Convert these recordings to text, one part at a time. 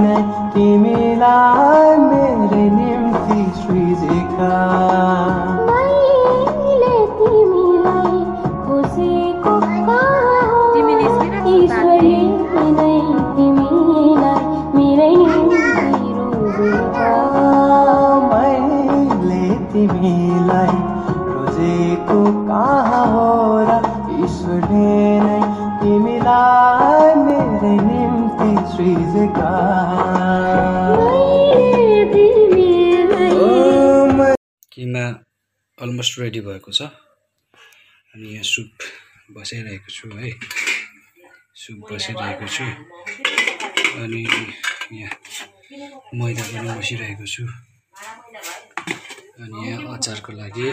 नै तिमीलाई मेरो निम्ति सृजेका मैले तिमीलाई खोजेको ईश्वरले नै तिमीलाई मेरै निम्ति रोजेका मैले तिमीलाई रोजेको कहाँ हो र ईश्वरले नै तिमीलाई मेरो निम्ति सृजेका किमा अलमोस्ट रेडी भएको छ अनि यहाँ सुप बसाइरहेको छु है सुप बसाइरहेको छु अनि यहाँ मैदा पनि बसिरहेको छु अनि यहाँ अचारको लागि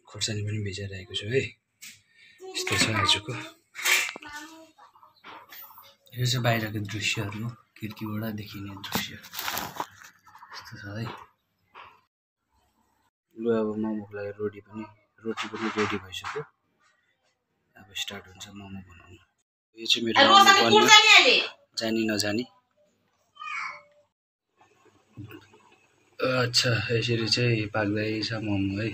खोर्सानी पनि भिजाइरहेको छु है यस्तो छ आजको यो चाहिँ बाहिरको दृश्यहरू खिड्कीबाट देखिने दृश्य यस्तो छ है ल अब मोमोको लागि रोटी पनि रेडी भइसक्यो अब स्टार्ट हुन्छ मोमो बनाउनु यो चाहिँ मेरो मोमो बन्यो जानी नजानी अच्छा यसरी चाहिँ पाक्दैछ मोमो है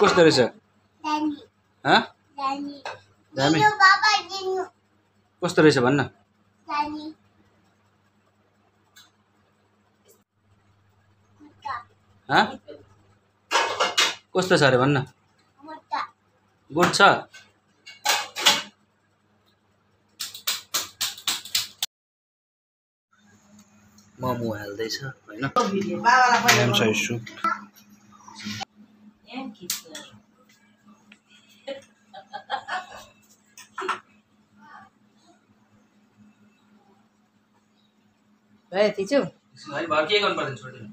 कस्तो रहेछ दामी कस्तो रहेछ भन्न कस्तो छ अरे भन्न गुड छ मोमो हाल्दैछ हैन सुप भाइ तिजु भाइ भर के गर्नु पर्दैन छोड्दिनु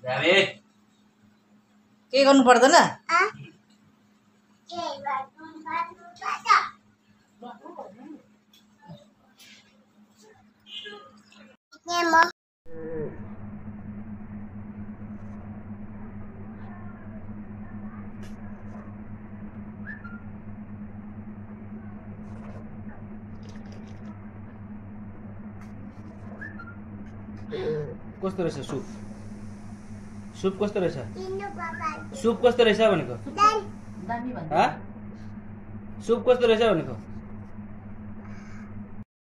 दामी के गर्नु पर्दैन कस्तो रहेछ सुप सुप कस्तो रहेछ सुप कस्तो रहेछ भनेको सुप कस्तो रहेछ भनेको